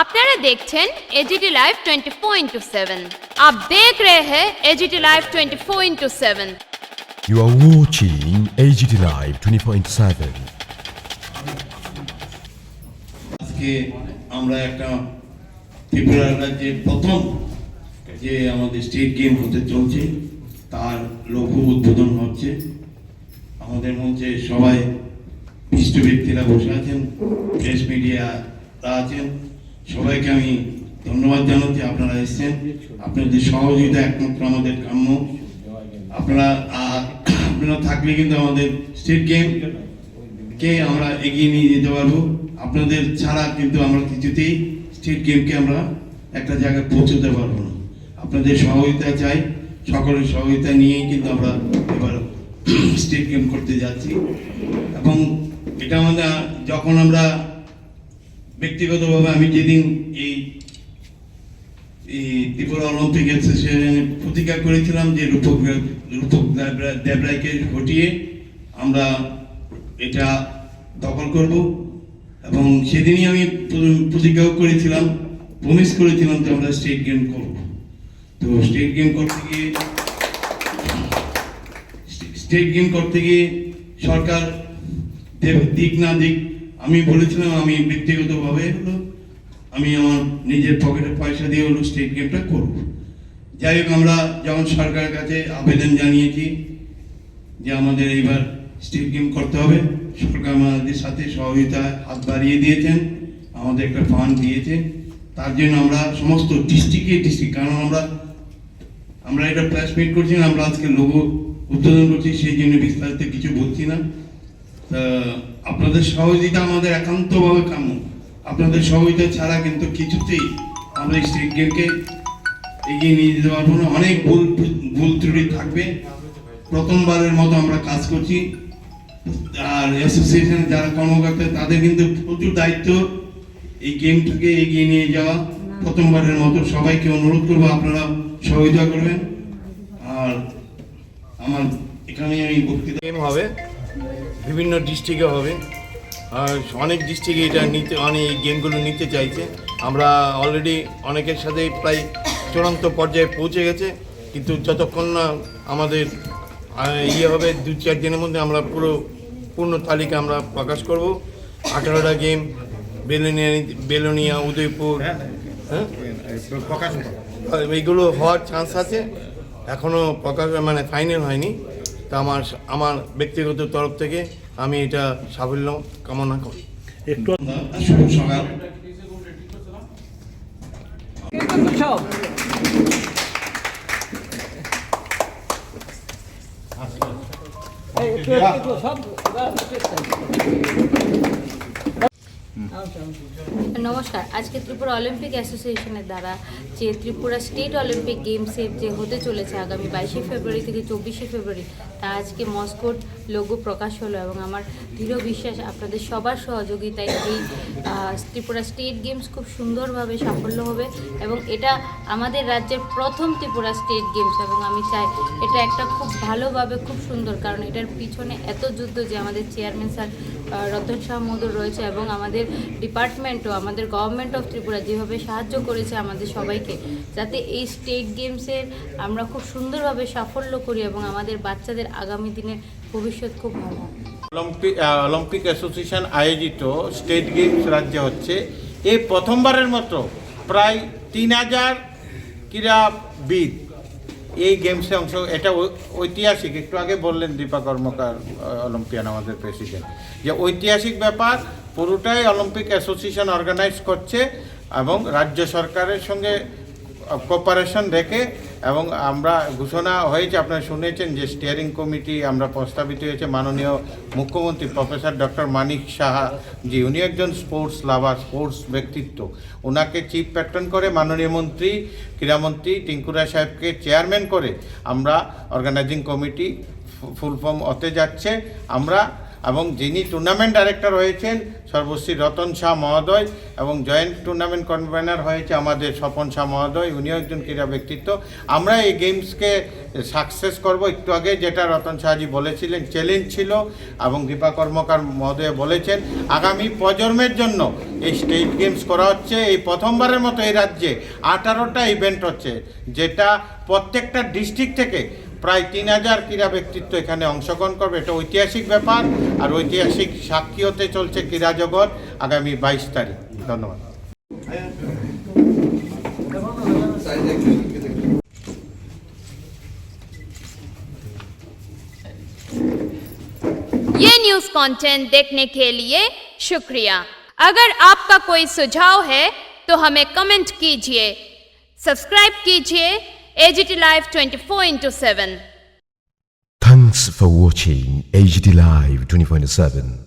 আপনারা দেখছেন AGT live 24/7। आप देख रहे हैं AGT live 24/7। You are watching AGT Live 24/7. আজকে আমরা একটা ত্রিপুরা রাজ্যের প্রথম যে আমাদের স্টেট গেম হতে চলছে তার লঘু উদ্বোধন হচ্ছে। আমাদের মঞ্চে সবাই বিশিষ্ট ব্যক্তিরা বসে আছেন, প্রেস মিডিয়ারা আছেন, সবাইকে আমি ধন্যবাদ জানাচ্ছি। আপনারা এসেছেন, আপনাদের সহযোগিতা একমাত্র আমাদের কাম্য। আপনারা থাকলে কিন্তু আমাদের স্টেট গেমকে আমরা এগিয়ে নিয়ে যেতে পারবো। আপনাদের ছাড়া কিন্তু আমরা কিছুতেই স্টেট গেমকে আমরা একটা জায়গায় পৌঁছতে পারবো না। আপনাদের সহযোগিতা চাই, সকলের সহযোগিতা নিয়েই কিন্তু আমরা এবার স্টেট গেম করতে যাচ্ছি। এবং এটা আমাদের যখন আমরা ব্যক্তিগতভাবে আমি যেদিন এই ত্রিপুরা অলিম্পিক অ্যাসোসিয়েশনে প্রতিজ্ঞা করেছিলাম যে রূপক দেবরায়কে হটিয়ে আমরা এটা দখল করব, এবং সেদিনই আমি প্রতিজ্ঞাও করেছিলাম, প্রমিস করেছিলাম যে আমরা স্টেট গেম করব। তো স্টেট গেম করতে গিয়ে সরকার দিক না দিক, আমি বলেছিলাম আমি ব্যক্তিগতভাবে আমি আমার নিজের পকেটে পয়সা দিয়ে হলো স্টেট গেমটা করব। যাই হোক, আমরা যখন সরকারের কাছে আবেদন জানিয়েছি যে আমাদের এইবার স্টেট গেম করতে হবে, সরকার আমাদের সাথে সহযোগিতা হাত বাড়িয়ে দিয়েছেন, আমাদের একটা ফান্ড দিয়েছে। তার জন্য আমরা সমস্ত ডিস্ট্রিক্ট, কারণ আমরা এটা প্রেস মিট করছি না, আমরা আজকে লোগো উদ্বোধন করছি, সেই জন্য বিস্তারিত কিছু বলছি না। আপনাদের সহযোগিতা আমাদের একান্তভাবে কাম্য। আপনাদের সহযোগিতা ছাড়া কিন্তু কিছুতেই আমরা স্টেট গেমকে এগিয়ে নিয়ে যেতে পারবো না। অনেক ভুল ত্রুটি থাকবে। প্রথমবারের মতো আমরা কাজ করছি, আর অ্যাসোসিয়েশনের যারা কর্মকর্তা তাদের কিন্তু প্রচুর দায়িত্ব এই গেমটাকে এগিয়ে নিয়ে যাওয়া। প্রথমবারের মতো সবাইকে অনুরোধ করবো আপনারা সহযোগিতা করবেন। আর আমার এখানে আমি বক্তৃতা গেম হবে, বিভিন্ন ডিস্ট্রিক্টে হবে, আর অনেক ডিস্ট্রিক্টে এটা এই গেমগুলো নিতে চাইছে। আমরা অলরেডি অনেকের সাথে প্রায় চূড়ান্ত পর্যায়ে পৌঁছে গেছে, কিন্তু যতক্ষণ না আমাদের হবে 2-4 দিনের মধ্যে আমরা পূর্ণ তালিকা আমরা প্রকাশ করব। 18টা গেম বেলোনিয়া, উদয়পুর, এইগুলো হওয়ার চান্স আছে, এখনও প্রকাশ ফাইনাল হয়নি। তা আমার ব্যক্তিগত তরফ থেকে আমি এটা সাফল্য কামনা করি। শুভ সকাল। নমস্কার। আজকে ত্রিপুরা অলিম্পিক অ্যাসোসিয়েশনের দ্বারা যে ত্রিপুরা স্টেট অলিম্পিক গেমসের যে হতে চলেছে আগামী 22শে ফেব্রুয়ারি থেকে 24শে ফেব্রুয়ারি, তা আজকে মস্কোর লোগো প্রকাশ হলো, এবং আমার দৃঢ় বিশ্বাস আপনাদের সবার সহযোগিতায় এই ত্রিপুরা স্টেট গেমস খুব সুন্দরভাবে সাফল্য হবে, এবং এটা আমাদের রাজ্যের প্রথম ত্রিপুরা স্টেট গেমস। এবং আমি চাই এটা একটা খুব ভালোভাবে, খুব সুন্দর, কারণ এটার পিছনে এত যুদ্ধ যে আমাদের চেয়ারম্যান স্যার রতন শাহ মধুর রয়েছে, এবং আমাদের ডিপার্টমেন্টও, আমাদের গভর্নমেন্ট অফ ত্রিপুরা যেভাবে সাহায্য করেছে আমাদের সবাইকে, যাতে এই স্টেট গেমসের আমরা খুব সুন্দরভাবে সাফল্য করি এবং আমাদের বাচ্চাদের আগামী দিনের ভবিষ্যৎ খুব ভালো হয়। অলিম্পিক অ্যাসোসিয়েশন আয়োজিত স্টেট গেমস রাজ্যে হচ্ছে এই প্রথমবারের মতো প্রায় 3000 ক্রীড়াবিদ এই গেমসে অংশ। এটা ঐতিহাসিক, একটু আগে বললেন দীপা কর্মকার অলিম্পিয়ান আমাদের প্রেসিডেন্ট, যে ঐতিহাসিক ব্যাপার, পুরোটাই অলিম্পিক অ্যাসোসিয়েশন অর্গানাইজ করছে এবং রাজ্য সরকারের সঙ্গে কোঅপারেশন রেখে, এবং আমরা ঘোষণা হয়েছে, আপনারা শুনেছেন যে স্টিয়ারিং কমিটি আমরা প্রস্তাবিত হয়েছে মাননীয় মুখ্যমন্ত্রী প্রফেসর ডক্টর মানিক সাহা জি, উনি একজন স্পোর্টস লাভার, স্পোর্টস ব্যক্তিত্ব, ওনাকে চিফ প্যাট্রন করে মাননীয় মন্ত্রী ক্রীড়ামন্ত্রী টিঙ্কুরা সাহেবকে চেয়ারম্যান করে আমরা অর্গানাইজিং কমিটি ফুল ফর্ম হতে যাচ্ছে আমরা। এবং যিনি টুর্নামেন্ট ডাইরেক্টর হয়েছেন সর্বশ্রী রতন শাহ মহোদয়, এবং জয়েন্ট টুর্নামেন্ট কনভেনার হয়েছে আমাদের স্বপন শাহ মহোদয়, উনিও একজন ক্রীড়া ব্যক্তিত্ব। আমরা এই গেমসকে সাকসেস করব। একটু আগে যেটা রতন শাহজি বলেছিলেন চ্যালেঞ্জ ছিল এবং দীপা কর্মকার মহোদয় বলেছেন আগামী প্রজন্মের জন্য এই স্টেট গেমস করা হচ্ছে। এই প্রথমবারের মতো এই রাজ্যে 18টা ইভেন্ট হচ্ছে, যেটা প্রত্যেকটা ডিস্ট্রিক্ট থেকে প্রায় 3000 ক্রীড়া ব্যক্তিত্ব এখানে অংশগ্রহণ করবে। এটা ঐতিহাসিক ব্যাপার, আর ঐতিহাসিক সাক্ষী হতে চলছে ক্রীড়া জগৎ আগামী 22 তারিখ। ধন্যবাদ। ये न्यूज़ कंटेंट देखने के लिए शुक्रिया। अगर आपका कोई सुझाव है तो हमें कमेंट कीजिए, सब्सक्राइब कीजिए AGT Live 24/7। Thanks for watching AGT Live 24/7.